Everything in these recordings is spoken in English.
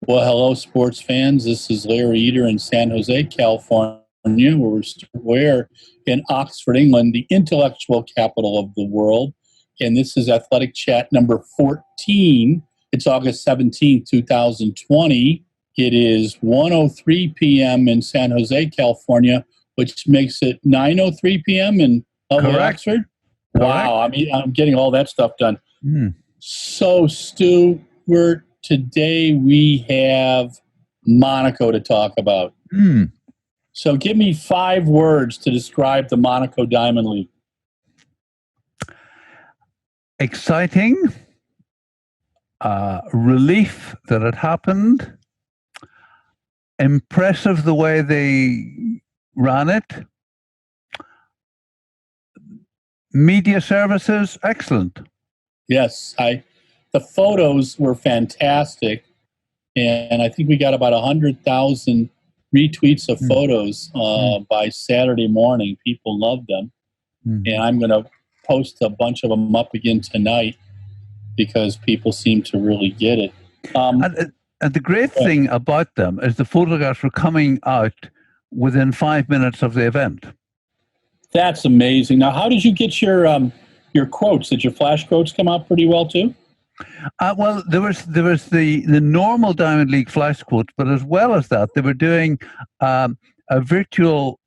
Well, hello, sports fans. This is Larry Eater in San Jose, California, where we're in Oxford, England, the intellectual capital of the world. And this is Athletic Chat number 14. It's August 17th, 2020. It is 1:03 p.m. in San Jose, California, which makes it 9:03 p.m. in lovely Oxford. Wow, I mean, I'm getting all that stuff done. So, Stu, today we have Monaco to talk about. So give me 5 words to describe the Monaco Diamond League. Exciting, relief that it happened, impressive the way they ran it, media services, excellent. Yes, the photos were fantastic, and I think we got about 100,000 retweets of photos by Saturday morning. People loved them, and I'm going to post a bunch of them up again tonight because people seem to really get it. And the great thing about them is the photographs were coming out within 5 minutes of the event. That's amazing. Now, how did you get your quotes? Did your flash quotes come out pretty well too? Well, there was the normal Diamond League flash quotes, but as well as that, they were doing a virtual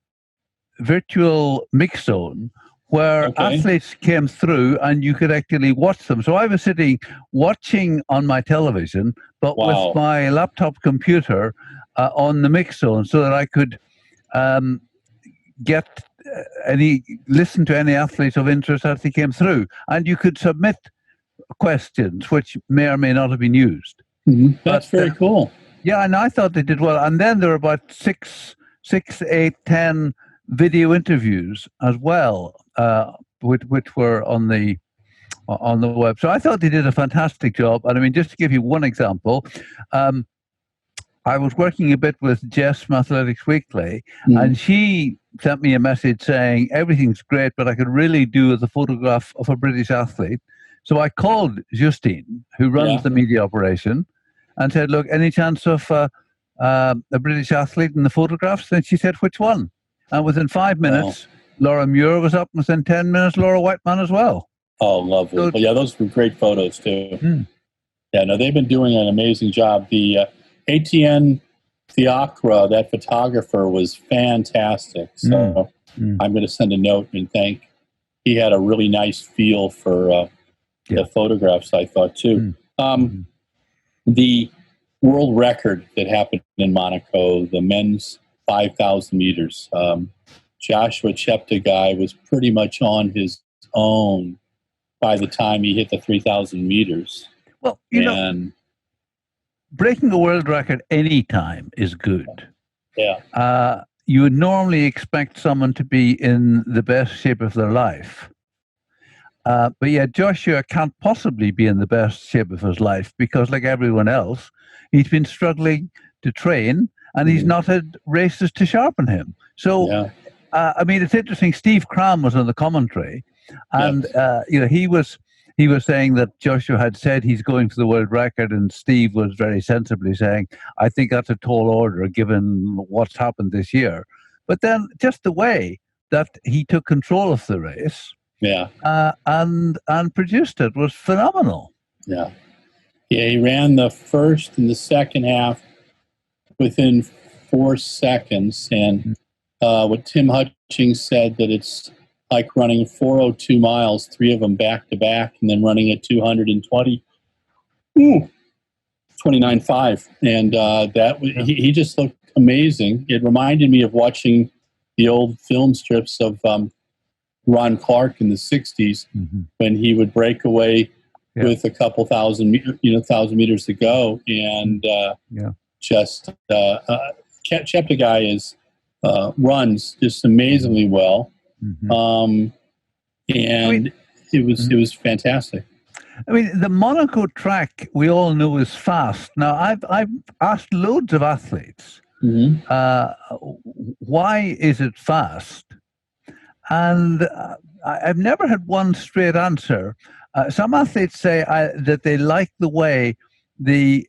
mix zone where athletes came through and you could actually watch them. So I was sitting watching on my television, but with my laptop computer on the mix zone, so that I could listen to any athletes of interest as they came through, and you could submit questions which may or may not have been used. That's very cool. Yeah, and I thought they did well. And then there were about 6, 8, 10 video interviews as well, which were on the web. So I thought they did a fantastic job. And I mean, just to give you one example, I was working a bit with Jess from Athletics Weekly, and she sent me a message saying everything's great, but I could really do with a photograph of a British athlete. So I called Justine, who runs the media operation, and said, look, any chance of a British athlete in the photographs? And she said, which one? And within 5 minutes, Laura Muir was up, and within 10 minutes, Laura Whiteman as well. Oh, lovely. So, well, yeah, those were great photos, too. Yeah, no, they've been doing an amazing job. The ATN Theocra, that photographer, was fantastic. So I'm going to send a note and thank. He had a really nice feel for the photographs, I thought, too. The world record that happened in Monaco, the men's 5,000 meters, Joshua Cheptegei was pretty much on his own by the time he hit the 3,000 meters. Well, you know, breaking a world record any time is good. Yeah. You would normally expect someone to be in the best shape of their life. But yet Joshua can't possibly be in the best shape of his life because, like everyone else, he's been struggling to train and he's not had races to sharpen him. So, I mean, it's interesting. Steve Cram was on the commentary, and you know, he was saying that Joshua had said he's going for the world record, and Steve was very sensibly saying, I think that's a tall order given what's happened this year. But then just the way that he took control of the race and produced it was phenomenal. Yeah, he ran the first and the second half within 4 seconds. And what Tim Hutchings said, that it's like running 402 miles, 3 of them back to back, and then running at 220, 29.5. And he just looked amazing. It reminded me of watching the old film strips of Ron Clark in the 60s when he would break away with a couple thousand meters to go. And Cheptegei runs just amazingly well. And it was fantastic. I mean, the Monaco track we all know is fast. Now, I've asked loads of athletes, why is it fast? And I've never had one straight answer. Some athletes say that they like the way the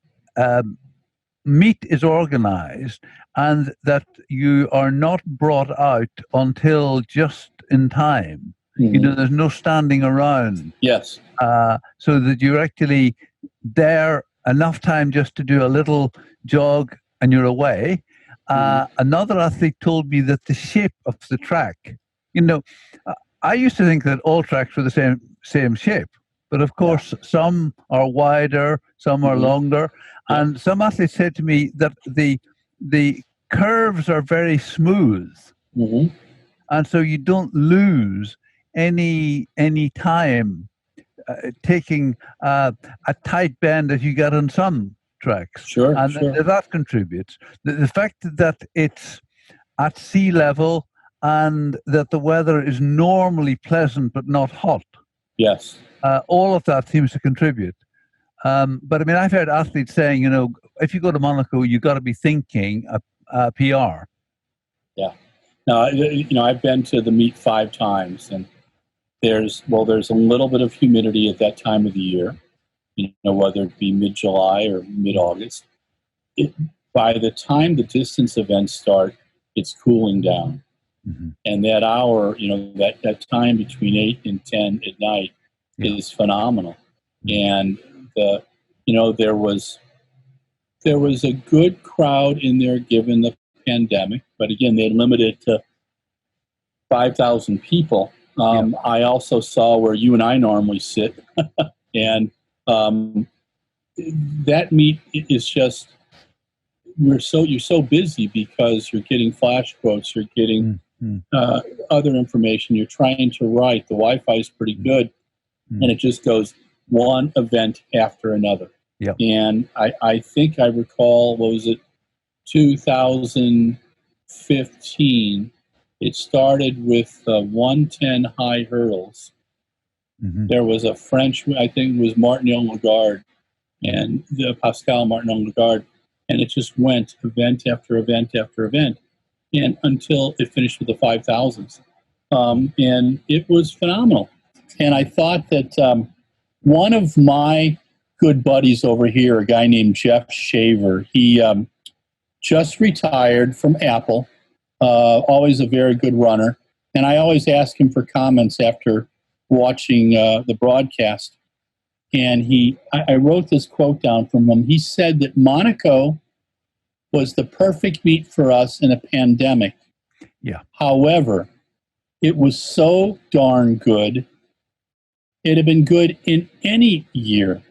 meet is organized and that you are not brought out until just in time. There's no standing around. Yes. So that you're actually there enough time just to do a little jog and you're away. Another athlete told me that the shape of the track, I used to think that all tracks were the same shape. But of course, some are wider, some are longer. And some athletes said to me that the curves are very smooth. And so you don't lose any time taking a tight bend that you get on some tracks. Sure. That contributes. The fact that it's at sea level and that the weather is normally pleasant but not hot. Yes. All of that seems to contribute. But I mean, I've heard athletes saying, if you go to Monaco, you've got to be thinking a PR. Yeah. Now, I've been to the meet 5 times, and there's a little bit of humidity at that time of the year, whether it be mid-July or mid-August. By the time the distance events start, it's cooling down. And that hour, that time between 8 and 10 at night is phenomenal. And there was a good crowd in there given the pandemic, but again, they limited it to 5,000 people. I also saw where you and I normally sit, and that meet is just you're so busy because you're getting flash quotes, you're getting other information, you're trying to write. The Wi-Fi is pretty good, and it just goes one event after another. And I think I recall, what was it, 2015, it started with 110 high hurdles. There was a French, I think it was Martin Lagarde, and Pascal Martin Lagarde, and it just went event after event after event, and until it finished with the 5,000s. And it was phenomenal. And I thought that one of my good buddies over here, a guy named Jeff Shaver, he just retired from Apple, always a very good runner. And I always ask him for comments after watching the broadcast. And I wrote this quote down from him. He said that Monaco was the perfect meet for us in a pandemic. However, it was so darn good. It'd have been good in any year.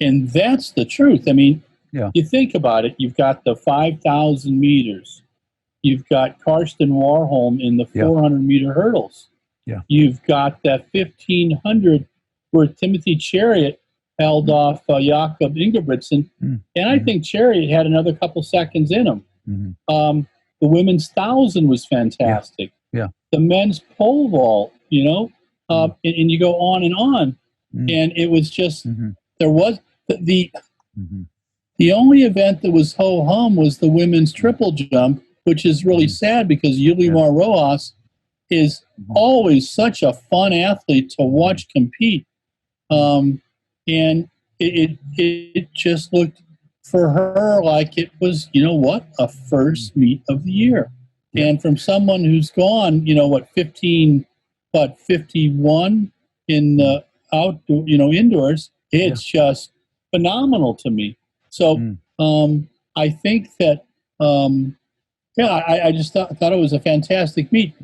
And that's the truth. I mean, you think about it, you've got the 5,000 meters. You've got Karsten Warholm in the 400-meter hurdles. You've got that 1,500 where Timothy Chariot held off Jakob Ingebrigtsen. And I think Chariot had another couple seconds in him. The women's 1,000 was fantastic. The men's pole vault, and you go on and on. And it was just, there was the only event that was ho-hum was the women's triple jump, which is really sad because Yulimar Rojas is always such a fun athlete to watch compete. And it just looked for her like it was, a first meet of the year. And from someone who's gone, 51 in outdoor, indoors, it's just phenomenal to me. So I think that, I just thought it was a fantastic meet.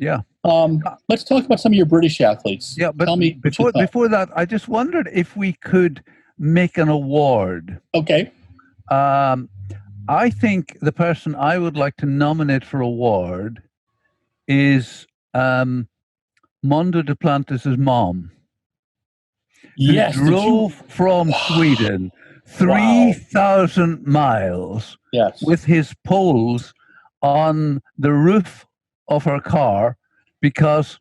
Let's talk about some of your British athletes. But tell me before that, I just wondered if we could make an award. Okay. I think the person I would like to nominate for award is Mondo Duplantis' mom. Yes. Who drove from Sweden 3,000 miles with his poles on the roof of her car because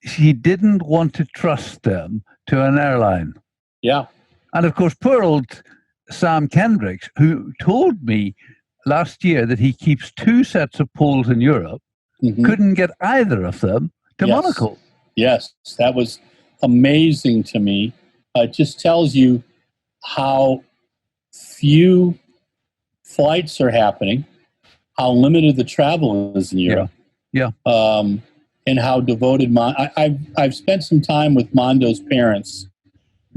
she didn't want to trust them to an airline. And of course, poor old Sam Kendricks, who told me last year that he keeps 2 sets of poles in Europe, couldn't get either of them to Monaco. Yes, that was amazing to me. It just tells you how few flights are happening, how limited the travel is in Europe. Yeah. And how devoted I've spent some time with Mondo's parents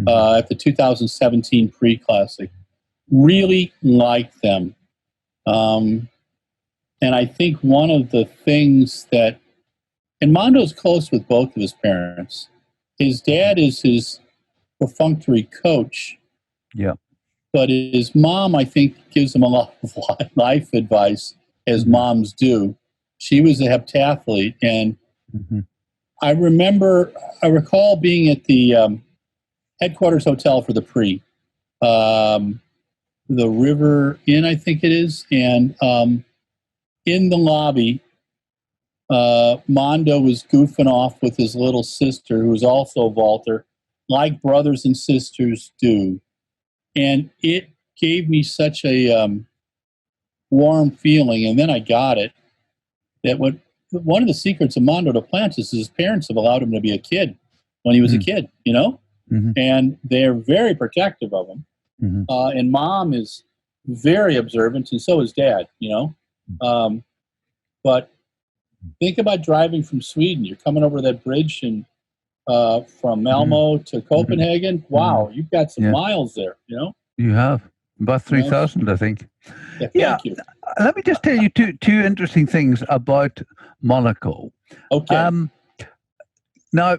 at the 2017 pre-classic. Really like them. And I think one of the things that, and Mondo's close with both of his parents. His dad is his perfunctory coach. Yeah. But his mom, I think, gives him a lot of life advice, as moms do. She was a heptathlete, and I recall being at the headquarters hotel for the pre, the River Inn, I think it is, and in the lobby, Mondo was goofing off with his little sister, who was also a vaulter, like brothers and sisters do. And it gave me such a warm feeling, and then I got it, that one of the secrets of Mondo Duplantis is his parents have allowed him to be a kid when he was a kid, you know? And they're very protective of him. And mom is very observant, and so is dad, you know? But think about driving from Sweden. You're coming over that bridge and from Malmo to Copenhagen. Wow, you've got some miles there, you know? You have. About 3,000, I think. Yeah, thank you. Let me just tell you two interesting things about Monaco. Okay. Now,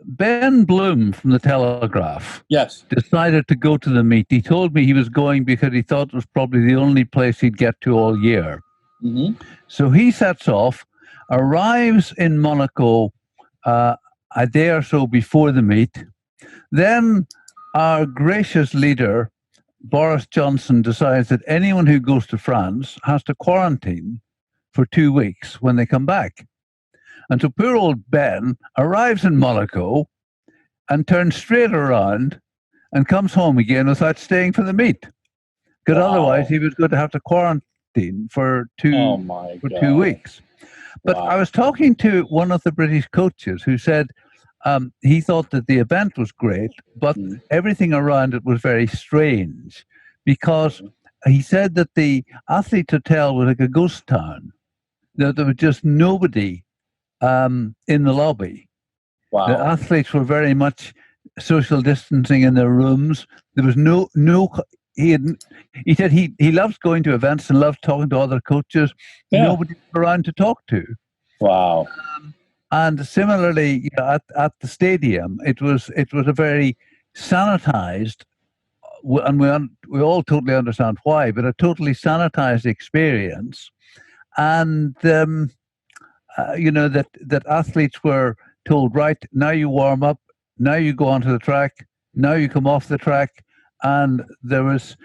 Ben Bloom from the Telegraph decided to go to the meet. He told me he was going because he thought it was probably the only place he'd get to all year. So he sets off, arrives in Monaco a day or so before the meet. Then our gracious leader, Boris Johnson, decides that anyone who goes to France has to quarantine for 2 weeks when they come back. And so poor old Ben arrives in Monaco and turns straight around and comes home again without staying for the meet. Because otherwise he was going to have to quarantine for 2 weeks. But I was talking to one of the British coaches who said he thought that the event was great, but everything around it was very strange, because he said that the athlete hotel was like a ghost town. There was just nobody in the lobby. The athletes were very much social distancing in their rooms. There was no. He said he loves going to events and loves talking to other coaches. Nobody around to talk to. Wow. And similarly, at the stadium, it was a very sanitized, and we all totally understand why, but a totally sanitized experience. And that athletes were told, right, now you warm up, now you go onto the track, now you come off the track, and there was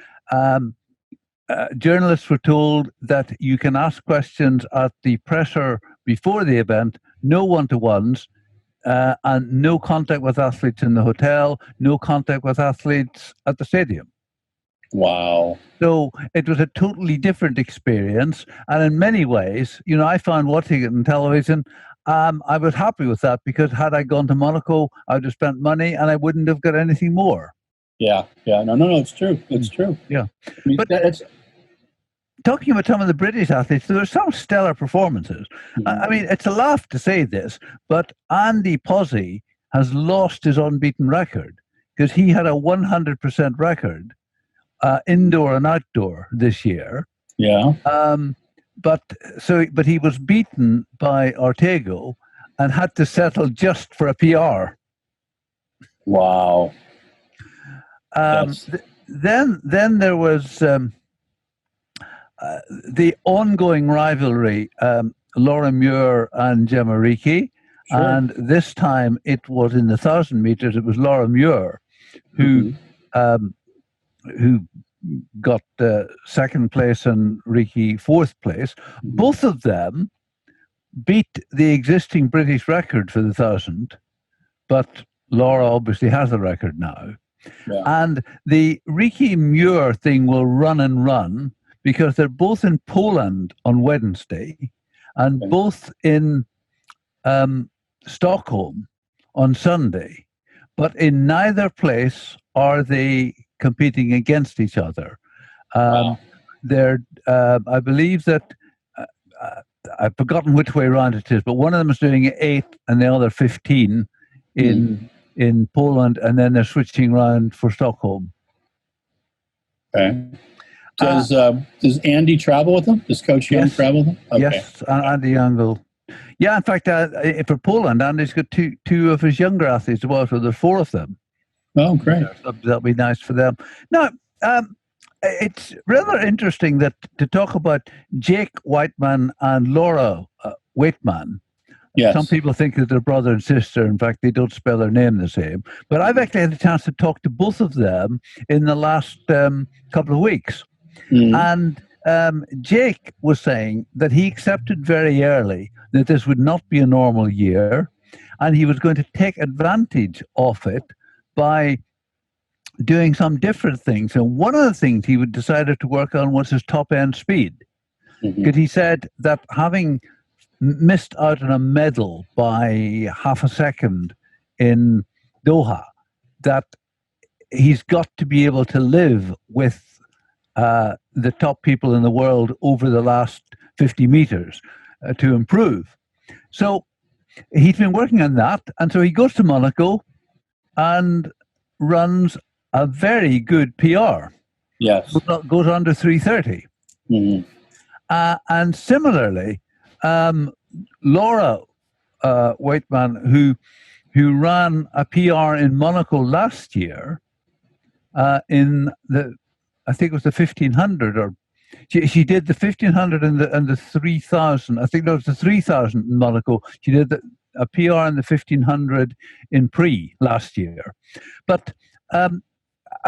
journalists were told that you can ask questions at the presser before the event, no one-to-ones, and no contact with athletes in the hotel, no contact with athletes at the stadium. Wow. So it was a totally different experience. And in many ways, I found watching it on television, I was happy with that, because had I gone to Monaco, I would have spent money and I wouldn't have got anything more. Yeah. No, it's true. It's true. Yeah. I mean, but talking about some of the British athletes, there were some stellar performances. I mean, it's a laugh to say this, but Andy Pozzi has lost his unbeaten record, because he had a 100% record, indoor and outdoor, this year. Yeah. But he was beaten by Ortega and had to settle just for a PR. Wow. Then there was the ongoing rivalry, Laura Muir and Gemma. And this time it was in the 1,000 meters. It was Laura Muir who got second place and Riki fourth place. Both of them beat the existing British record for the 1,000, but Laura obviously has the record now. Yeah. And the Riki Muir thing will run and run, because they're both in Poland on Wednesday and both in Stockholm on Sunday. But in neither place are they competing against each other. I believe that I've forgotten which way around it is, but one of them is doing 8 and the other 15 in Poland, and then they're switching around for Stockholm. Okay. Does Andy travel with them? Does Coach Young travel with them? Okay. Yes, Andy Young will. Yeah, in fact, for Poland, Andy's got two of his younger athletes as well, so there's 4 of them. Oh, great. That'll be nice for them. Now, it's rather interesting that to talk about Jake Whiteman and Laura Waitman. Yes. Some people think that they're brother and sister. In fact, they don't spell their name the same. But I've actually had a chance to talk to both of them in the last couple of weeks. And Jake was saying that he accepted very early that this would not be a normal year, and he was going to take advantage of it by doing some different things. And one of the things he would decided to work on was his top end speed. Because he said that having missed out on a medal by half a second in Doha, that he's got to be able to live with the top people in the world over the last 50 meters to improve. So he's been working on that. And so he goes to Monaco and runs a very good PR. Yes. Goes under 3:30. And similarly, Laura Waitman, who ran a PR in Monaco last year, in I think it was the 1500, or she did the 1500 and the 3000. I think that was the 3000 in Monaco. She did a PR in the 1500 in Pre last year. But I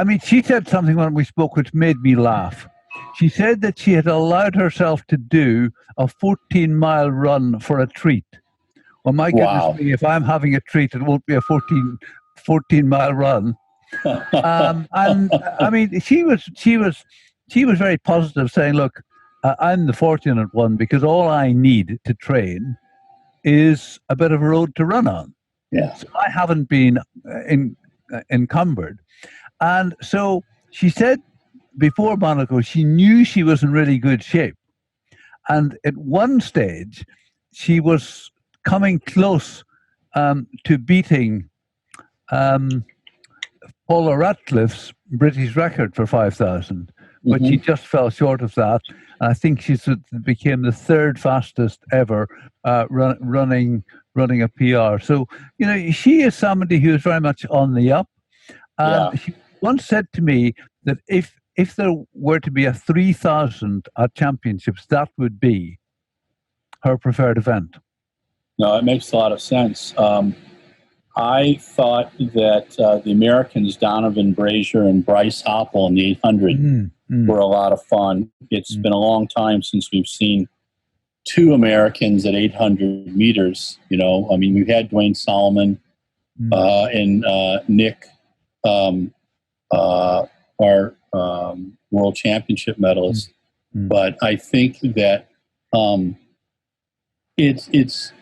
mean, she said something when we spoke which made me laugh. She said that she had allowed herself to do a 14-mile run for a treat. Well, my goodness me, if I'm having a treat, it won't be a 14-mile run. And I mean, she was very positive, saying, "Look, I'm the fortunate one because all I need to train is a bit of a road to run on. Yeah, so I haven't been encumbered." And so she said, before Monaco, she knew she was in really good shape, and at one stage, she was coming close to beating Paula Ratcliffe's British record for 5,000, but she just fell short of that. And I think she became the 3rd fastest ever running a PR. So, you know, she is somebody who is very much on the up. She once said to me that if there were to be a 3,000 at championships, that would be her preferred event. No, it makes a lot of sense. I thought that the Americans, Donovan Brazier and Bryce Hoppel in the 800 were a lot of fun. It's been a long time since we've seen 2 Americans at 800 meters. You know, I mean, we've had Dwayne Solomon and Nick, our world championship medalist. But I think that it's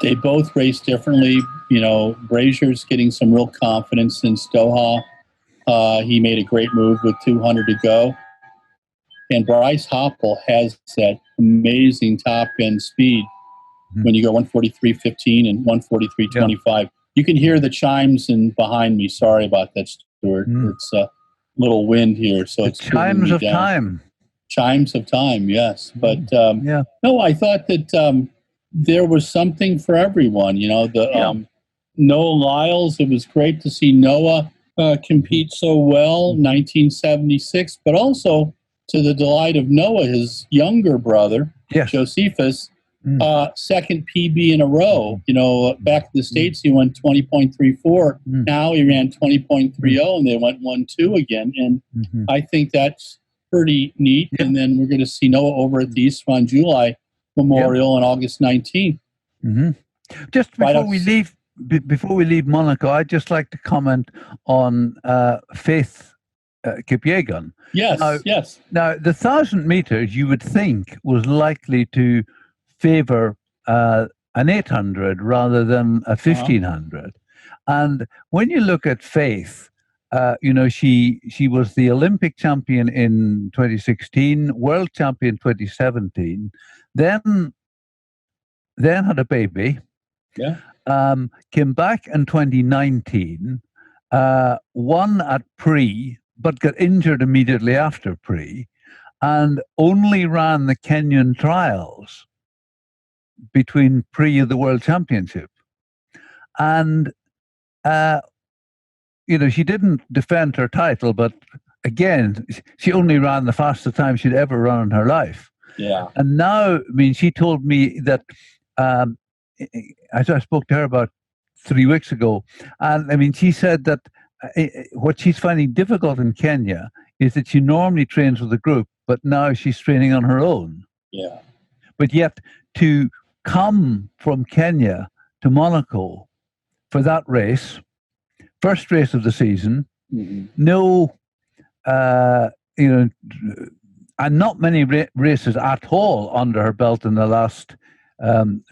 they both race differently. You know, Brazier's getting some real confidence since Doha. He made a great move with 200 to go. And Bryce Hoppel has that amazing top-end speed when you go 143.15 and 143.25. You can hear the chimes behind me. Sorry about that, Stuart. It's a little wind here, so it's chimes of time. Chimes of time, yes. But no, I thought that there was something for everyone. You know, Noah Lyles. It was great to see Noah compete so well, 1976, but also to the delight of Noah, his younger brother, Josephus, second PB in a row. You know, back in the States, he went 20.34. Now he ran 20.30, and they went 1-2 again. And I think that's pretty neat. And then we're going to see Noah over at the Istvan July Memorial on August 19th. Just before we leave Monaco, I'd just like to comment on Faith Kipyegon. Yes. Now, the 1,000 meters you would think was likely to favor an 800 rather than a 1,500. And when you look at Faith, she was the Olympic champion in 2016, world champion 2017, then had a baby. Yeah. Came back in 2019, won at pre, but got injured immediately after pre, and only ran the Kenyan trials between pre of the World Championship. And, she didn't defend her title, but again, she only ran the fastest time she'd ever run in her life. Yeah. And now, she told me that, as I spoke to her about 3 weeks ago, and she said that what she's finding difficult in Kenya is that she normally trains with a group, but now she's training on her own. Yeah. But yet to come from Kenya to Monaco for that race, first race of the season, no, and not many races at all under her belt in the last 2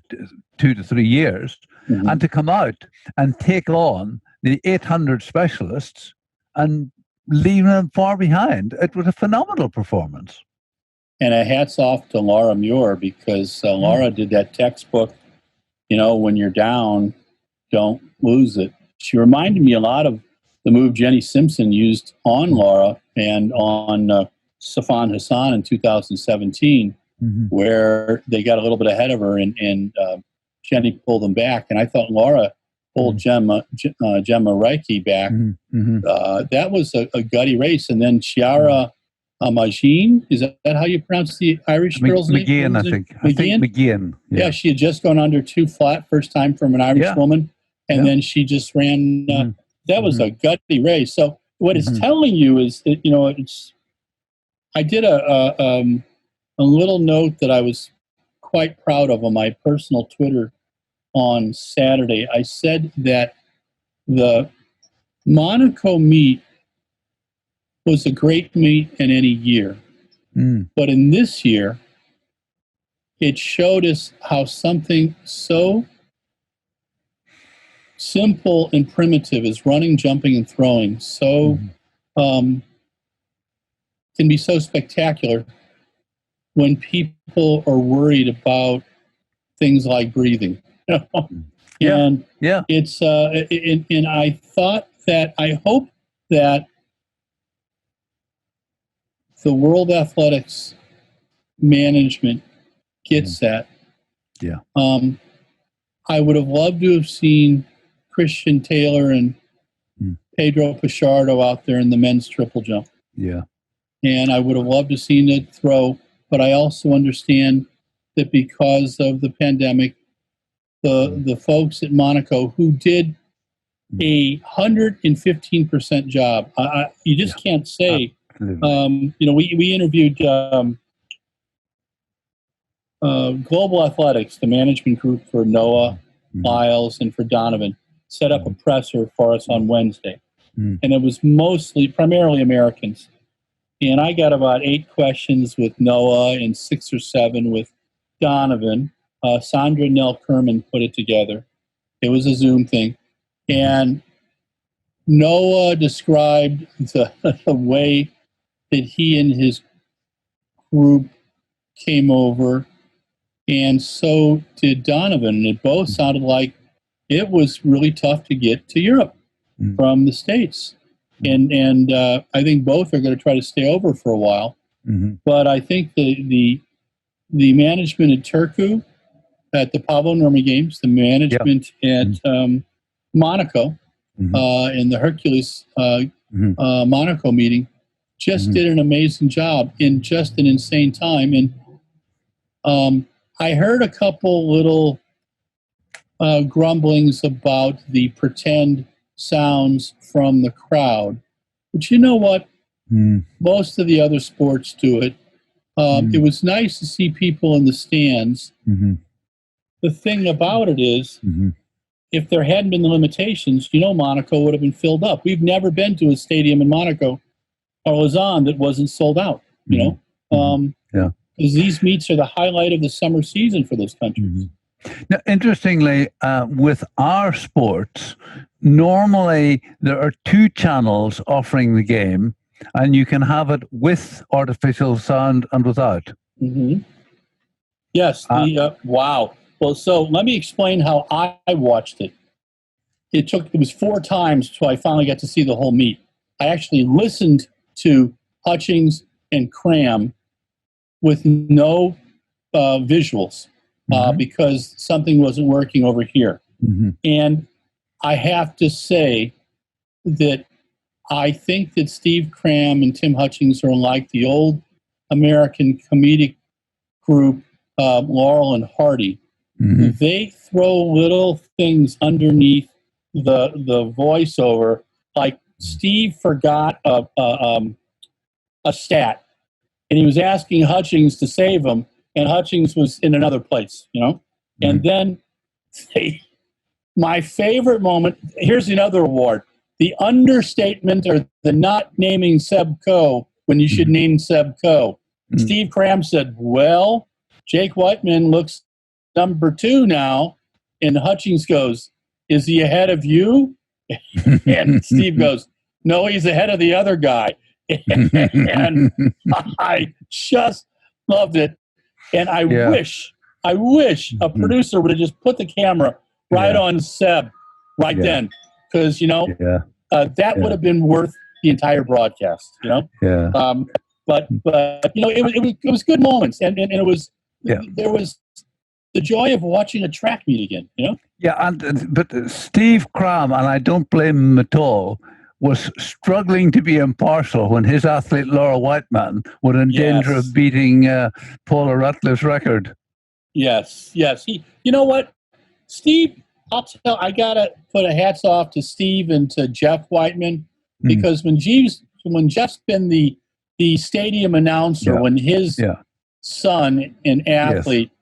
to 3 years, and to come out and take on the 800 specialists and leave them far behind. It was a phenomenal performance. And a hats off to Laura Muir, because Laura did that textbook, when you're down, don't lose it. She reminded me a lot of the move Jenny Simpson used on Laura and on Safan Hassan in 2017, where they got a little bit ahead of her and Jenny pulled them back. And I thought Laura pulled Gemma Reiki back. That was a gutty race. And then Chiara Magin, is that how you pronounce the Irish girl's name? McGeehan, I think. McGeehan. Yeah, she had just gone under 2 flat first time from an Irish woman. And then she just ran, that was a gutty race. So what it's telling you is that, I did a little note that I was quite proud of on my personal Twitter on Saturday. I said that the Monaco meet was a great meet in any year. But in this year, it showed us how something so simple and primitive as running, jumping, and throwing can be so spectacular when people are worried about things like breathing. And it's and I thought that I hope that the World Athletics management gets that. I would have loved to have seen Christian Taylor and Pedro Pichardo out there in the men's triple jump. And I would have loved to have seen it throw, but I also understand that because of the pandemic, the folks at Monaco who did a 115% job, you just can't say. We interviewed Global Athletics, the management group for Noah Lyles and for Donovan, set up a presser for us on Wednesday. And it was primarily Americans. And I got about 8 questions with Noah and 6 or 7 with Donovan. Sandra Nell Kerman put it together. It was a Zoom thing. And Noah described the way that he and his group came over, and so did Donovan. And it both sounded like it was really tough to get to Europe from the States. And I think both are going to try to stay over for a while. But I think the management at Turku, at the Pablo Nurmi Games, the management at Monaco, in the Hercules Monaco meeting, just did an amazing job in just an insane time. And I heard a couple little grumblings about the pretend sounds from the crowd. But you know what? Most of the other sports do it. It was nice to see people in the stands. The thing about it is, if there hadn't been the limitations, Monaco would have been filled up. We've never been to a stadium in Monaco or Lausanne that wasn't sold out, because these meets are the highlight of the summer season for those countries. Now, interestingly, with our sports, normally there are two channels offering the game, and you can have it with artificial sound and without. Mm-hmm. Yes. Wow. Well, so let me explain how I watched it. It was 4 times till I finally got to see the whole meet. I actually listened to Hutchings and Cram with no visuals because something wasn't working over here. Mm-hmm. And I have to say that I think that Steve Cram and Tim Hutchings are like the old American comedic group, Laurel and Hardy. Mm-hmm. They throw little things underneath the voiceover, like Steve forgot a stat, and he was asking Hutchings to save him, and Hutchings was in another place, And then my favorite moment, here's another award, the understatement or the not naming Seb Coe when you should name Seb Coe. Steve Cram said, well, Jake Whiteman looks number 2 now, and Hutchings goes, is he ahead of you? And Steve goes, no, he's ahead of the other guy. And I just loved it. And I wish a producer would have just put the camera right on Seb then. Because, that would have been worth the entire broadcast, But it was good moments. And it was, there was the joy of watching a track meet again, Yeah, but Steve Cram, and I don't blame him at all, was struggling to be impartial when his athlete Laura Whiteman was in danger of beating Paula Ratliff's record. Yes. You know what, Steve? I gotta put a hats off to Steve and to Jeff Whiteman because when Jeff's been the stadium announcer, when his son, an athlete,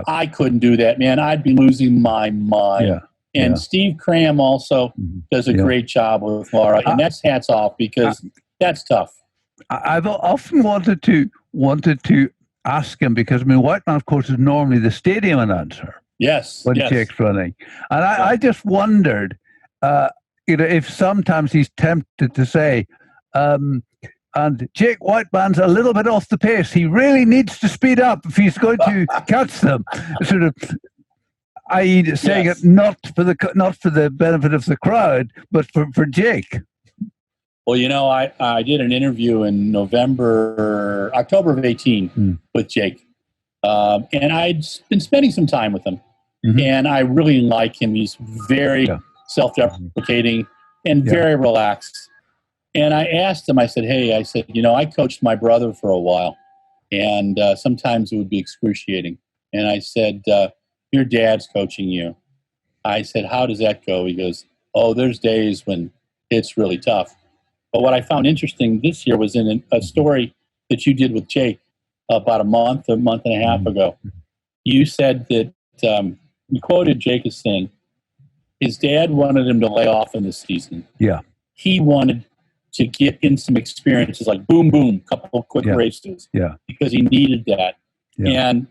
I couldn't do that, man. I'd be losing my mind. Yeah. And Steve Cram also does a great job with Laura, and that's hats off because that's tough. I've often wanted to ask him because Whiteman, of course, is normally the stadium announcer. Yes, when Jake's running, and I just wondered, if sometimes he's tempted to say, and Jake Whiteman's a little bit off the pace. He really needs to speed up if he's going to catch them. Sort of. I.e., saying it not for the benefit of the crowd, but for Jake. Well, I did an interview in October of 18 with Jake, and I'd been spending some time with him, and I really like him. He's very self-deprecating and very relaxed. And I asked him, I said, I coached my brother for a while, and sometimes it would be excruciating. And I said, your dad's coaching you. I said, how does that go? He goes, oh, there's days when it's really tough. But what I found interesting this year was in a story that you did with Jake about a month and a half ago. You said that you quoted Jake as saying his dad wanted him to lay off in the season. Yeah. He wanted to get in some experiences like boom, boom, couple of quick races. Yeah. Because he needed that. Yeah. And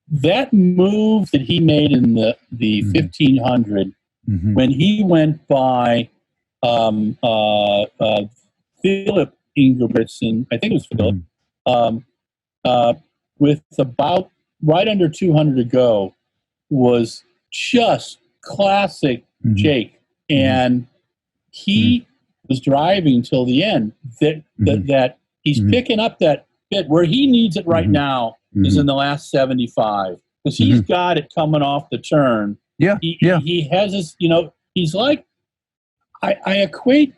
that move that he made in the 1500 when he went by Philip Ingebrigtsen, I think it was Philip, with about right under 200 to go, was just classic Jake. And he was driving till the end. That he's picking up that bit where he needs it right now is in the last 75 because he's got it coming off the turn. He has this, he's like, I equate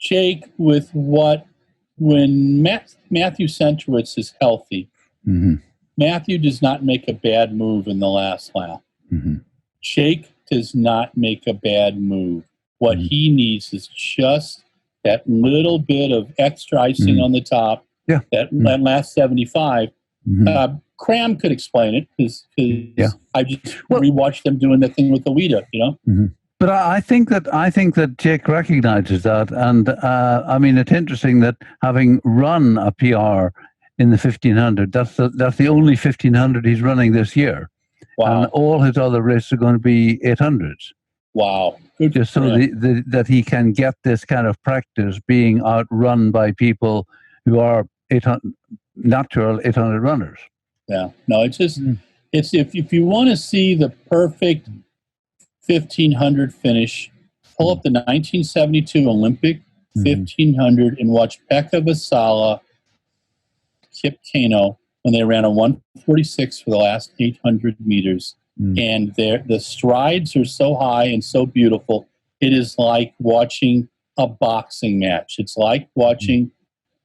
Jake with when Matthew Centrowitz is healthy, Matthew does not make a bad move in the last lap. Jake does not make a bad move. What he needs is just that little bit of extra icing on the top, that last 75. Cram could explain it because I just rewatched them doing the thing with the Wida, But I think that Jake recognizes that, and it's interesting that having run a PR in the 1500, that's the only 1500 he's running this year. And all his other races are going to be 800s. Wow. Good just so that he can get this kind of practice being outrun by people who are natural 800 runners. Yeah. No, it's just, it's if you want to see the perfect 1500 finish, pull up the 1972 Olympic 1500 and watch Pekka Vasala, Kip Keino, when they ran a 146 for the last 800 meters. And the strides are so high and so beautiful. It is like watching a boxing match. It's like watching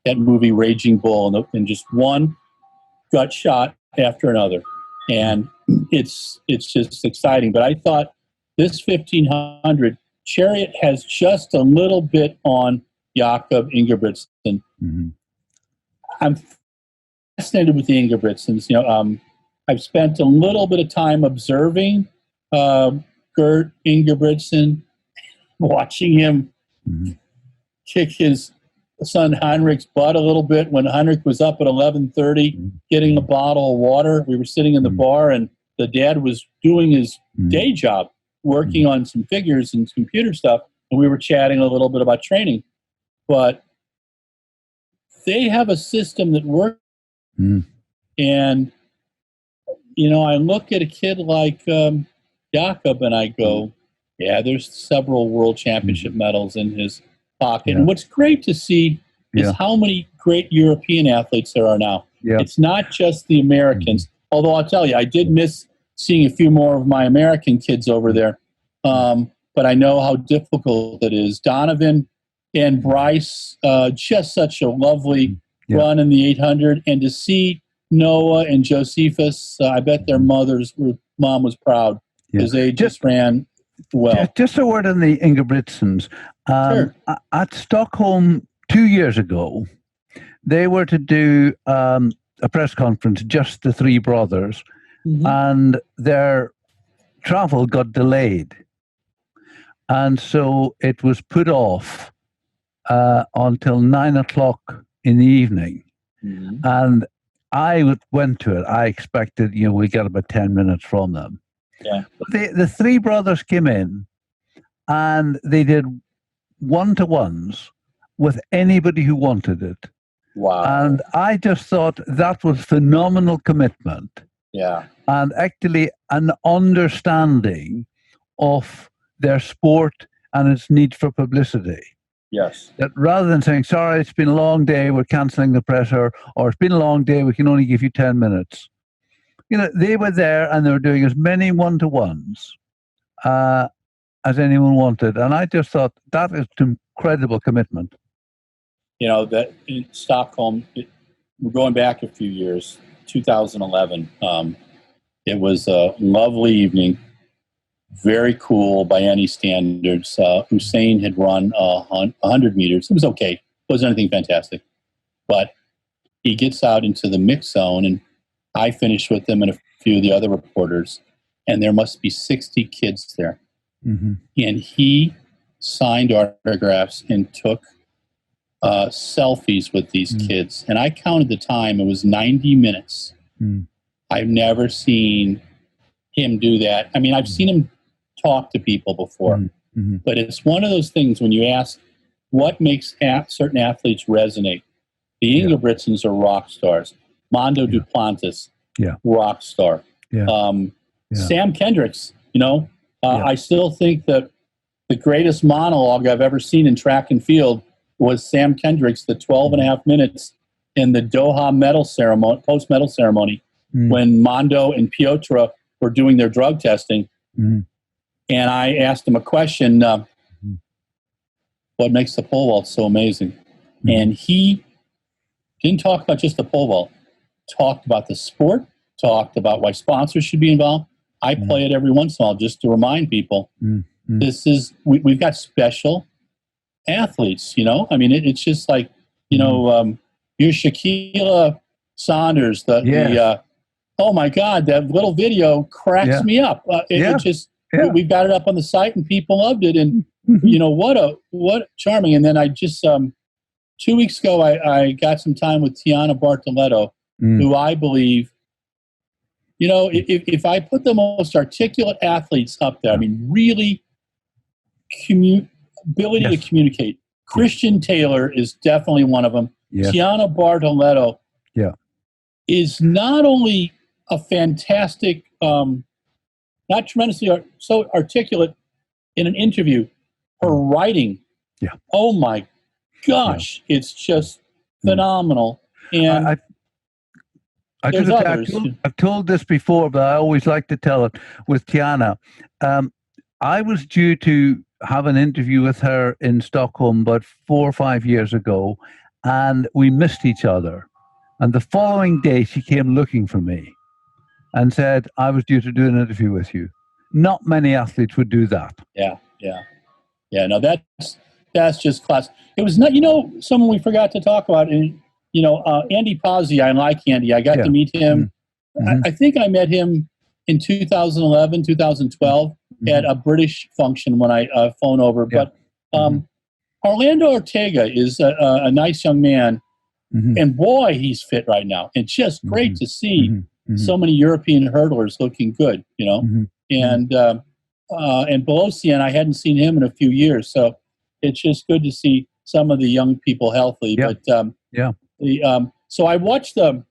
that movie Raging Bull, and just one gut shot after another. And it's just exciting. But I thought this 1500, Chariot has just a little bit on Jakob Ingebrigtsen. I'm fascinated with the Ingebrigtsens. You know, I've spent a little bit of time observing Gert Ingebrigtsen, watching him kick his son Heinrich's butt a little bit when Heinrich was up at 11:30 getting a bottle of water. We were sitting in the bar, and the dad was doing his day job, working on some figures and computer stuff, and we were chatting a little bit about training. But they have a system that works, and you know, I look at a kid like Jakob and I go, yeah, there's several world championship medals in his pocket. And what's great to see is how many great European athletes there are now. It's not just the Americans, although I'll tell you, I did miss seeing a few more of my American kids over there. But I know how difficult it is. Donovan and Bryce, just such a lovely run in the 800. And to see Noah and Josephus, I bet their mom was proud because they just ran well. Just a word on the Ingebrigtsens. At Stockholm 2 years ago, they were to do a press conference, just the three brothers, and their travel got delayed. And so it was put off until 9 o'clock in the evening. And I went to it. I expected, we got about 10 minutes from them. But the three brothers came in and they did one-to-ones with anybody who wanted it. Wow. And I just thought that was phenomenal commitment. And actually an understanding of their sport and its need for publicity. That rather than saying, sorry, it's been a long day, we're cancelling the presser, or it's been a long day, we can only give you 10 minutes. They were there and they were doing as many one-to-ones as anyone wanted. And I just thought that is incredible commitment. That in Stockholm, we're going back a few years, 2011. It was a lovely evening, very cool by any standards. Hussein had run 100 meters. It was okay. It wasn't anything fantastic. But he gets out into the mix zone, and I finished with him and a few of the other reporters, and there must be 60 kids there. And he signed autographs and took selfies with these kids. And I counted the time. It was 90 minutes. I've never seen him do that. I mean, I've seen him talk to people before, but it's one of those things when you ask what makes certain athletes resonate. The Ingebrigtsens are rock stars. Mondo Duplantis, rock star. Sam Kendricks, I still think that the greatest monologue I've ever seen in track and field was Sam Kendricks, the 12 and a half minutes in the Doha medal ceremony, post-medal ceremony, when Mondo and Piotr were doing their drug testing. And I asked him a question, what makes the pole vault so amazing? And he didn't talk about just the pole vault, talked about the sport, talked about why sponsors should be involved. I play it every once in a while just to remind people, this is, we've got special athletes, I mean, it's just like, your Shaquilla Saunders, oh my God, that little video cracks me up. It just, we've got it up on the site and people loved it. And, what charming. And then I just, 2 weeks ago, I got some time with Tiana Bartoletto, who I believe You know, if I put the most articulate athletes up there, I mean, really ability to communicate. Christian Taylor is definitely one of them. Yes. Tiana Bartoletto is not only a fantastic, not tremendously so articulate in an interview, her writing, oh my gosh, it's just phenomenal. And I've told this before, but I always like to tell it with Tiana. I was due to have an interview with her in Stockholm about 4 or 5 years ago, and we missed each other. And the following day, she came looking for me and said, I was due to do an interview with you. Not many athletes would do that. Yeah. No, that's just class. It was not, someone we forgot to talk about. And Andy Pazzi. I like Andy. I got to meet him. I think I met him in 2011, 2012 at a British function when I phoned over. But Orlando Ortega is a nice young man, and boy, he's fit right now. It's just great to see so many European hurdlers looking good. And Belosian, I hadn't seen him in a few years, so it's just good to see some of the young people healthy. But so I watched them.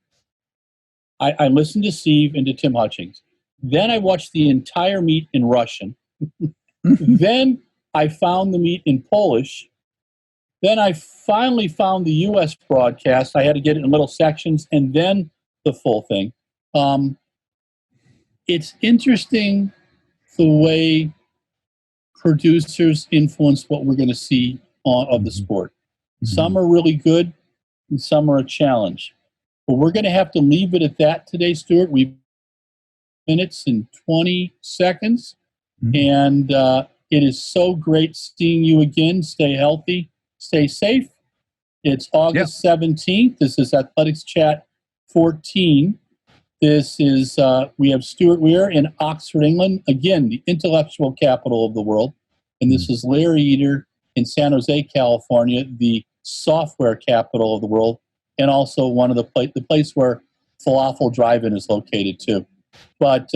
I listened to Steve and to Tim Hutchings. Then I watched the entire meet in Russian. Then I found the meet in Polish. Then I finally found the U.S. broadcast. I had to get it in little sections, and then the full thing. It's interesting the way producers influence what we're going to see of the sport. Some are really good, and some are a challenge. But we're going to have to leave it at that today, Stuart. We've minutes and 20 seconds. And it is so great seeing you again. Stay healthy. Stay safe. It's August 17th. This is Athletics Chat 14. This is, we have Stuart Weir in Oxford, England. Again, the intellectual capital of the world. And this is Larry Eder in San Jose, California, the software capital of the world. And also one of the place where Falafel Drive-In is located too. But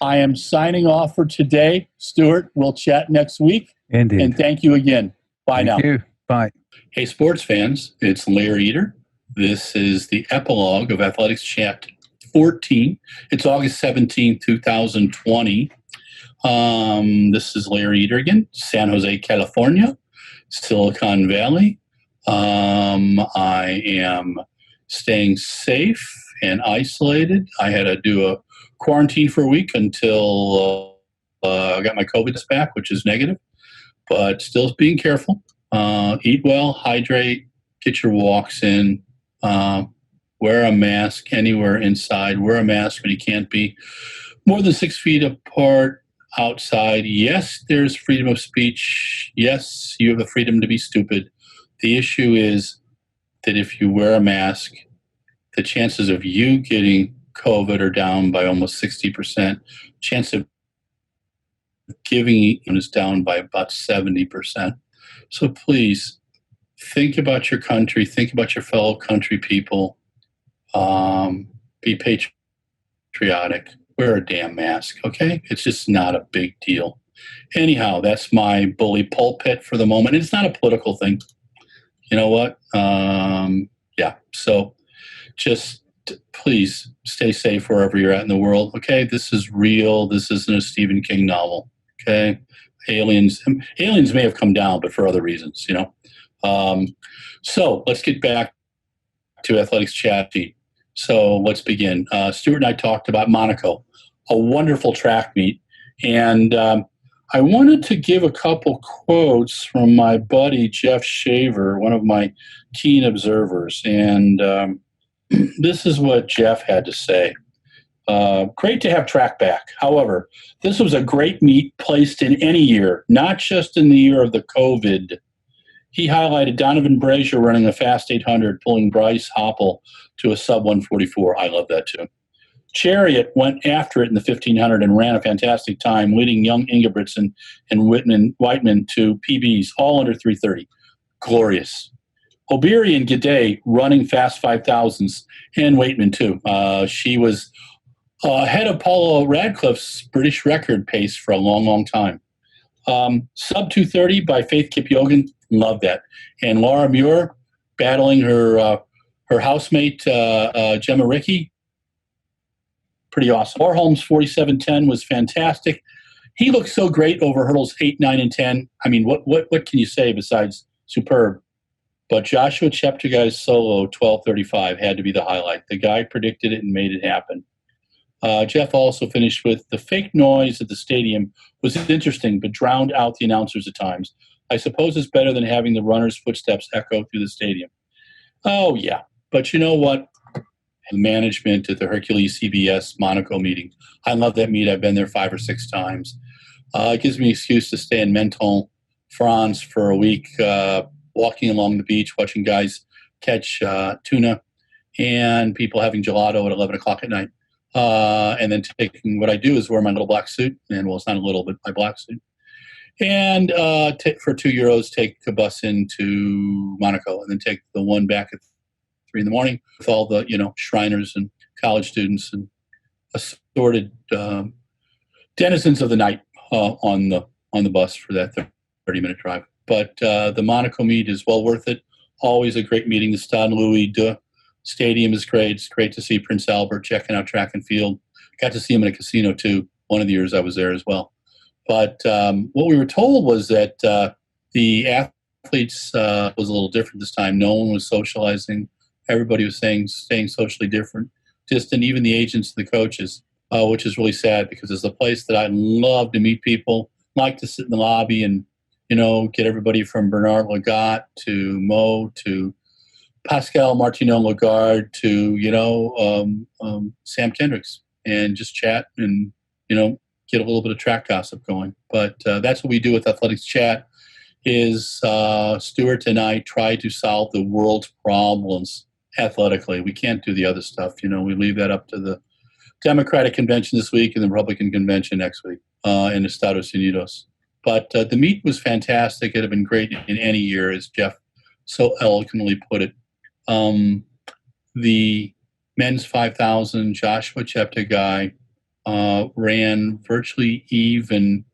I am signing off for today. Stuart, we'll chat next week. Indeed. And thank you again. Bye now. Thank you. Bye. Hey, sports fans. It's Larry Eder. This is the epilogue of Athletics Chat 14. It's August 17th, 2020. This is Larry Eder again, San Jose, California, Silicon Valley. I am staying safe and isolated. I had to do a quarantine for a week until I got my COVID test back, which is negative, but still being careful. Eat well, hydrate, get your walks in, wear a mask anywhere inside, wear a mask when you can't be more than 6 feet apart outside. Yes, there's freedom of speech. Yes, you have the freedom to be stupid. The issue is that if you wear a mask, the chances of you getting COVID are down by almost 60%. Chance of giving is down by about 70%. So please think about your country, think about your fellow country people, be patriotic, wear a damn mask, okay? It's just not a big deal. Anyhow, that's my bully pulpit for the moment. It's not a political thing. You know what? So just please stay safe wherever you're at in the world, okay? This is real. This isn't a Stephen King novel, okay? Aliens may have come down, but for other reasons, So let's get back to Athletics Chat Sheet. So let's begin. Stuart and I talked about Monaco, a wonderful track meet. And I wanted to give a couple quotes from my buddy, Jeff Shaver, one of my keen observers. And this is what Jeff had to say. Great to have track back. However, this was a great meet placed in any year, not just in the year of the COVID. He highlighted Donovan Brazier running a fast 800, pulling Bryce Hoppel to a sub 144. I love that too. Chariot went after it in the 1500 and ran a fantastic time, leading young Ingebrigtsen and Whiteman to PBs, all under 330. Glorious. Obiri and Gidey running fast 5000s, and Waitman too. She was Ahead of Paula Radcliffe's British record pace for a long, long time. Sub 230 by Faith Kipyogen, love that. And Laura Muir battling her housemate Gemma Ricky, pretty awesome. Warholm's 47:10 was fantastic. He looked so great over hurdles 8, 9, and 10. I mean, what can you say besides superb? But Joshua Cheptegei's solo 12:35 had to be the highlight. The guy predicted it and made it happen. Jeff also finished with the fake noise at the stadium was interesting, but drowned out the announcers at times. I suppose it's better than having the runners' footsteps echo through the stadium. Oh, yeah. But you know what? The management at the Hercules CBS Monaco meeting. I love that meet. I've been there 5 or 6 times. It gives me an excuse to stay in Menton, France for a week, walking along the beach, watching guys catch tuna and people having gelato at 11 o'clock at night. And then taking what I do is wear my little black suit, and well, it's not a little, but my black suit. And for €2, take a bus into Monaco, and then take the one back at 3 in the morning with all the Shriners and college students and assorted denizens of the night on the bus for that 30-minute drive. But the Monaco meet is well worth it. Always a great meeting. The Stade Louis II Stadium is great. It's great to see Prince Albert checking out track and field. Got to see him in a casino too. One of the years I was there as well. But what we were told was that the athletes was a little different this time. No one was socializing. Everybody was staying socially distant, even the agents and the coaches, which is really sad because it's a place that I love to meet people, like to sit in the lobby and, get everybody from Bernard Lagat to Mo to Pascal Martineau-Lagarde to, Sam Kendricks and just chat and, get a little bit of track gossip going. But that's what we do with Athletics Chat is Stuart and I try to solve the world's problems athletically. We can't do the other stuff. We leave that up to the Democratic convention this week and the Republican convention next week in Estados Unidos. But the meet was fantastic. It had been great in any year, as Jeff so eloquently put it. The men's 5,000, Joshua Cheptegei ran virtually even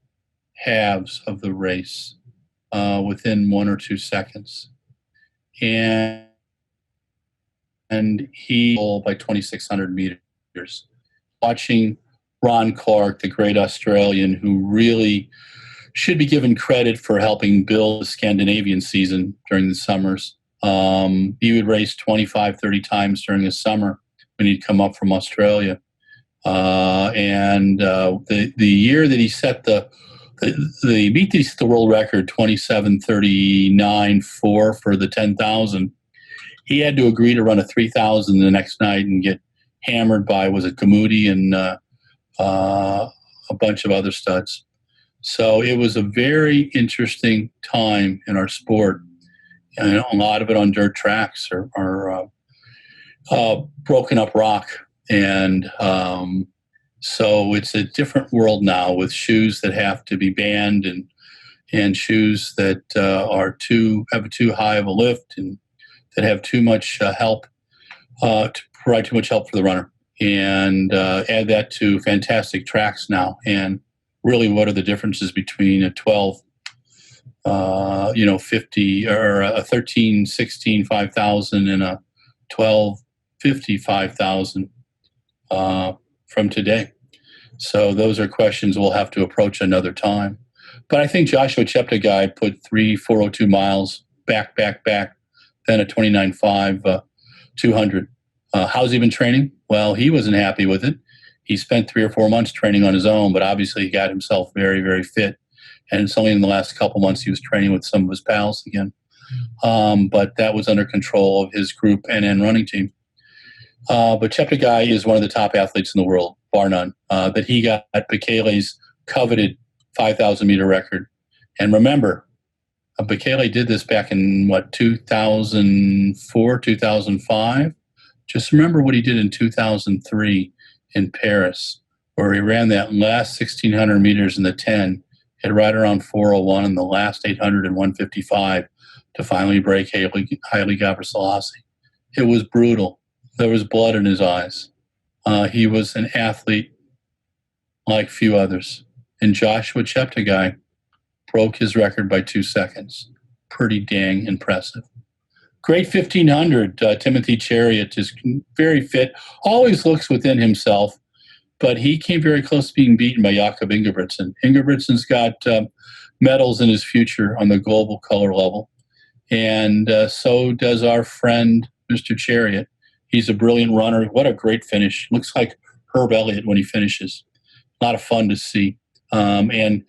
halves of the race within 1 or 2 seconds. And he by 2,600 meters. Watching Ron Clark, the great Australian, who really should be given credit for helping build the Scandinavian season during the summers. He would race 25, 30 times during the summer when he'd come up from Australia. And the year that he set the meet that he set the world record, 27:39.4 for the 10,000, he had to agree to run a 3,000 the next night and get hammered by, was it Kamudi and a bunch of other studs. So it was a very interesting time in our sport. And a lot of it on dirt tracks or broken up rock. And so it's a different world now with shoes that have to be banned and shoes that have too high of a lift and that have too much help to provide too much help for the runner. And add that to fantastic tracks now. And really, what are the differences between a 12, 50 or a 13, 16, 5,000 and a 12, 50, 5,000 from today? So those are questions we'll have to approach another time. But I think Joshua Cheptegei put 3,402 miles back, then a 29.5, 200. How's he been training? Well, he wasn't happy with it. He spent 3 or 4 months training on his own, but obviously he got himself very, very fit. And it's only in the last couple months he was training with some of his pals again. But that was under control of his group NN running team. But Cheptegei is one of the top athletes in the world, bar none. That he got Bekele's coveted 5,000-meter record. And remember, Bekele did this back in, 2004, 2005? Just remember what he did in 2003 in Paris, where he ran that last 1,600 meters in the 10, hit right around 4:01 in the last 800 and 1:55 to finally break Haile Gebrselassie. It was brutal. There was blood in his eyes. He was an athlete like few others. And Joshua Cheptegei broke his record by 2 seconds. Pretty dang impressive. Great 1500. Timothy Chariot is very fit, always looks within himself, but he came very close to being beaten by Jakob Ingebrigtsen. Ingebrigtsen's got medals in his future on the global color level, and so does our friend, Mr. Chariot. He's a brilliant runner. What a great finish. Looks like Herb Elliott when he finishes. A lot of fun to see. And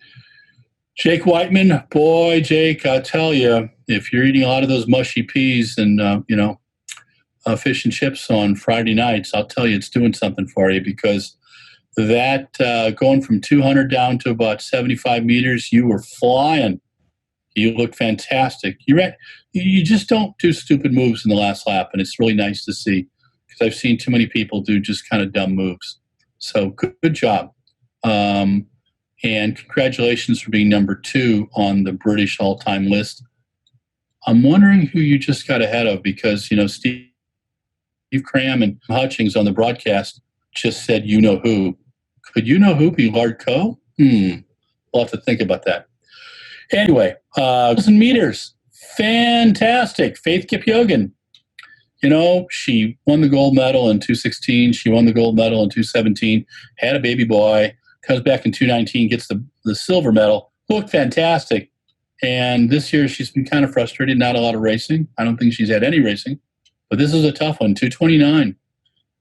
Jake Whiteman, boy, Jake, I tell you, if you're eating a lot of those mushy peas and, fish and chips on Friday nights, I'll tell you it's doing something for you, because that going from 200 down to about 75 meters, you were flying. You looked fantastic. You just don't do stupid moves in the last lap, and it's really nice to see, because I've seen too many people do just kind of dumb moves. So good job. And congratulations for being number 2 on the British all-time list. I'm wondering who you just got ahead of, because, Steve Cram and Hutchings on the broadcast just said, you know who. Could you know who be Lard Coe? We'll have to think about that. Anyway, 1,000 meters. Fantastic. Faith Kipchogen. She won the gold medal in 2:16. She won the gold medal in 2:17. Had a baby boy. Comes back in 2:19, gets the silver medal. Looked fantastic. And this year she's been kind of frustrated. Not a lot of racing. I don't think she's had any racing. But this is a tough one, 2:29.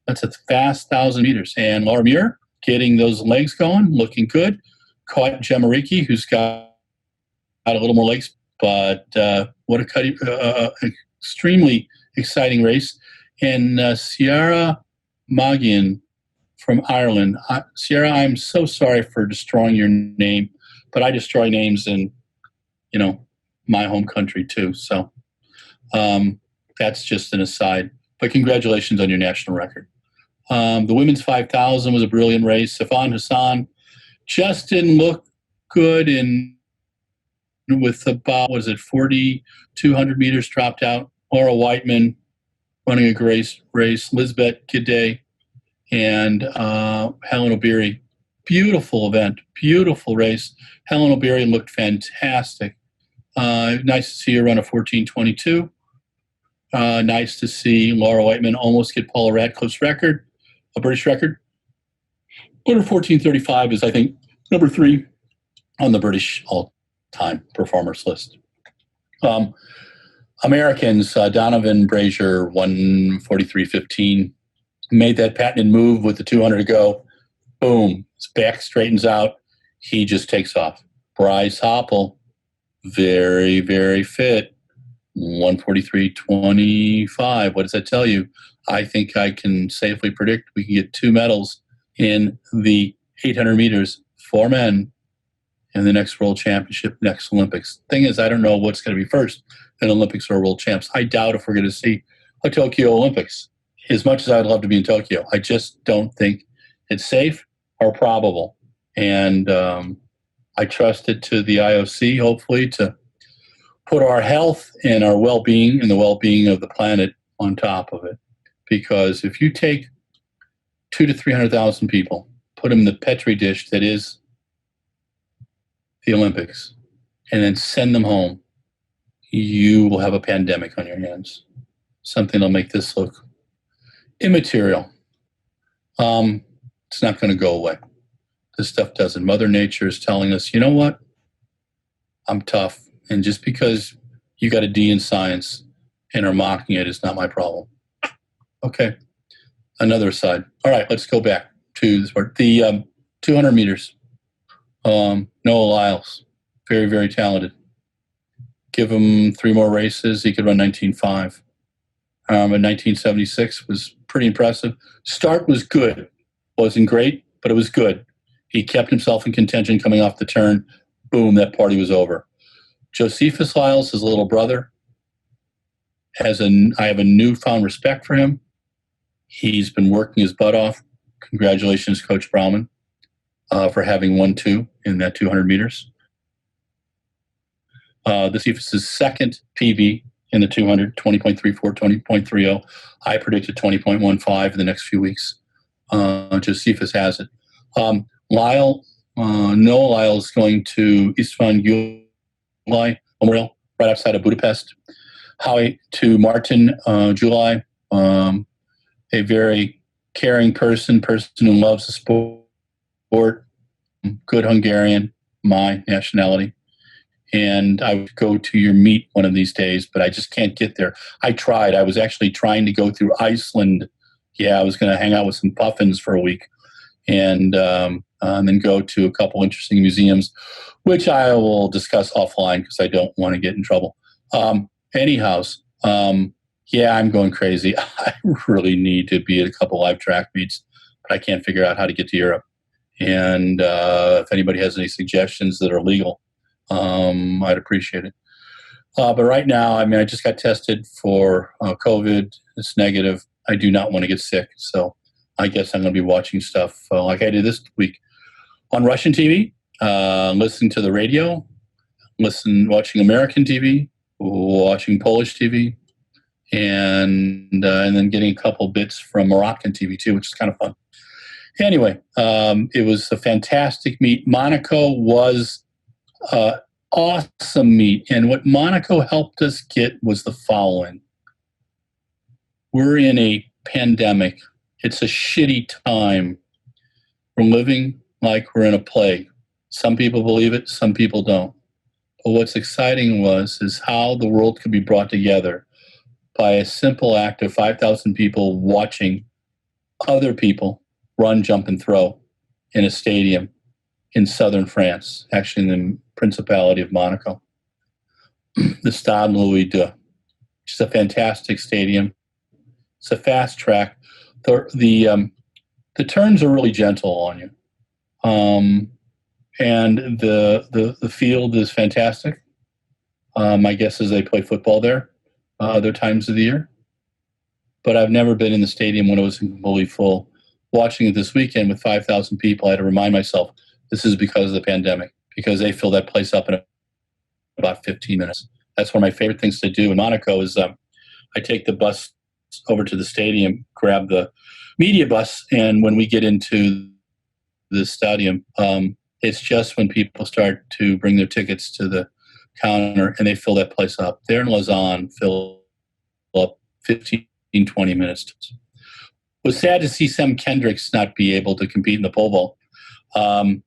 That's a fast 1,000 meters. And Laura Muir getting those legs going, looking good. Caught Gemma, who's got a little more legs. But what a extremely exciting race. And Sierra Magian from Ireland. Sierra, I'm so sorry for destroying your name, but I destroy names in, my home country too. So that's just an aside. But congratulations on your national record. The women's 5,000 was a brilliant race. Sifan Hassan just didn't look good with about, 4,200 meters dropped out. Laura Whiteman running a great race. Lisbeth Gidey and Helen O'Beary. Beautiful event, beautiful race. Helen O'Beary looked fantastic. Nice to see her run a 14:22. Nice to see Laura Whiteman almost get Paula Radcliffe's record, a British record. But her 14:35 is, I think, number 3 on the British all-time performers list. Americans, Donovan Brazier, 1:43.15. Made that patented move with the 200 to go. Boom. His back straightens out. He just takes off. Bryce Hoppel, very, very fit. 1:43.25. What does that tell you? I think I can safely predict we can get 2 medals in the 800 meters for men in the next World Championship, next Olympics. Thing is, I don't know what's going to be first, an Olympics or World Champs. I doubt if we're going to see a Tokyo Olympics. As much as I'd love to be in Tokyo, I just don't think it's safe or probable. And I trust it to the IOC, hopefully, to put our health and our well-being and the well-being of the planet on top of it. Because if you take 200,000 to 300,000 people, put them in the Petri dish that is the Olympics, and then send them home, you will have a pandemic on your hands. Something that'll make this look immaterial. It's not going to go away. This stuff doesn't. Mother Nature is telling us, you know what? I'm tough. And just because you got a D in science and are mocking it is not my problem. Okay. Another side. All right, let's go back to this part. The 200 meters. Noah Lyles, very, very talented. Give him 3 more races, he could run 19.5. At 1976 was pretty impressive. Start was good. Wasn't great, but it was good. He kept himself in contention coming off the turn. Boom, that party was over. Josephus Lyles, his little brother, I have a newfound respect for him. He's been working his butt off. Congratulations, Coach Brauman, for having won 2 in that 200 meters. This is his second PB in the 200, 20.34, 20.30. I predicted 20.15 in the next few weeks. Josephus has it. Lyle, Noah Lyle is going to István Gyulai Memorial right outside of Budapest. Howie to Martin July, a very caring person who loves the sport, good Hungarian, my nationality. And I would go to your meet one of these days, but I just can't get there. I tried. I was actually trying to go through Iceland. Yeah, I was going to hang out with some puffins for a week and then go to a couple interesting museums, which I will discuss offline because I don't want to get in trouble. Anyhow, yeah, I'm going crazy. I really need to be at a couple live track meets, but I can't figure out how to get to Europe. And if anybody has any suggestions that are legal, I'd appreciate it. But right now, I mean, I just got tested for COVID. It's negative. I do not want to get sick. So I guess I'm going to be watching stuff like I did this week on Russian TV, listening to the radio, watching American TV, watching Polish TV, and then getting a couple bits from Moroccan TV too, which is kind of fun. Anyway, it was a fantastic meet. Monaco was awesome meet, and what Monaco helped us get was the following. We're in a pandemic. It's a shitty time. We're living like we're in a plague. Some people believe it, some people don't. But what's exciting is how the world could be brought together by a simple act of 5,000 people watching other people run, jump, and throw in a stadium in southern France, actually in the Principality of Monaco. The Stade Louis II, which is a fantastic stadium. It's a fast track. The turns are really gentle on you. And the field is fantastic. My guess is they play football there other times of the year. But I've never been in the stadium when it was completely full. Watching it this weekend with 5,000 people, I had to remind myself this is because of the pandemic, because they fill that place up in about 15 minutes. That's one of my favorite things to do in Monaco is I take the bus over to the stadium, grab the media bus, and when we get into the stadium, it's just when people start to bring their tickets to the counter and they fill that place up. There in Lausanne, fill up 15, 20 minutes. It was sad to see Sam Kendricks not be able to compete in the pole vault.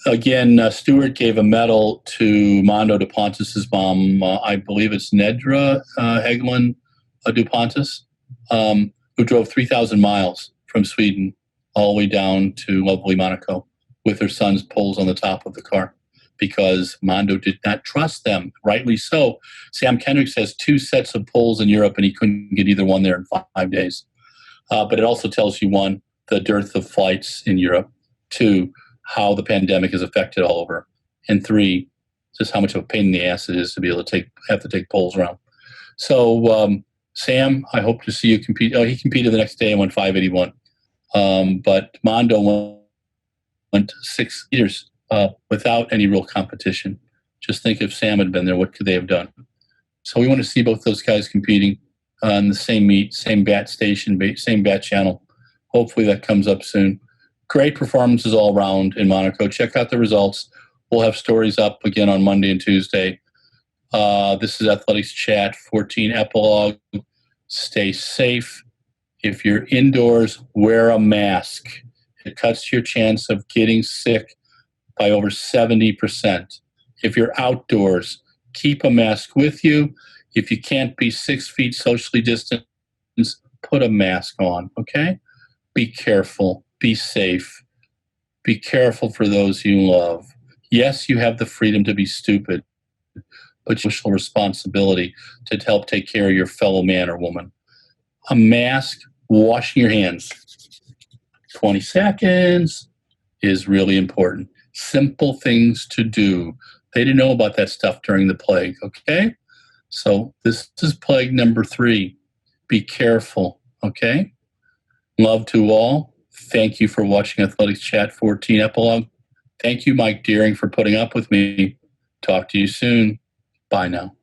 Again, Stewart gave a medal to Mondo Duplantis' mom. I believe it's Nedra Hägglund Duplantis, who drove 3,000 miles from Sweden all the way down to lovely Monaco with her son's poles on the top of the car because Mondo did not trust them, rightly so. Sam Kendricks has 2 sets of poles in Europe, and he couldn't get either one there in 5 days. But it also tells you, 1, the dearth of flights in Europe, 2, how the pandemic has affected all over, and 3, just how much of a pain in the ass it is to be able to have to take poles around. So, Sam, I hope to see you compete. Oh, he competed the next day and went 581. But Mondo went 6 years without any real competition. Just think if Sam had been there, what could they have done? So we want to see both those guys competing on the same meet, same bat station, same bat channel. Hopefully that comes up soon. Great performances all around in Monaco. Check out the results. We'll have stories up again on Monday and Tuesday. This is Athletics Chat 14 Epilogue. Stay safe. If you're indoors, wear a mask. It cuts your chance of getting sick by over 70%. If you're outdoors, keep a mask with you. If you can't be 6 feet socially distanced, put a mask on, okay? Be careful. Be safe. Be careful for those you love. Yes, you have the freedom to be stupid, but you have a responsibility to help take care of your fellow man or woman. A mask, washing your hands 20 seconds is really important. Simple things to do. They didn't know about that stuff during the plague, okay? So this is plague number 3. Be careful, okay? Love to all. Thank you for watching Athletics Chat 14 Epilogue. Thank you, Mike Deering, for putting up with me. Talk to you soon. Bye now.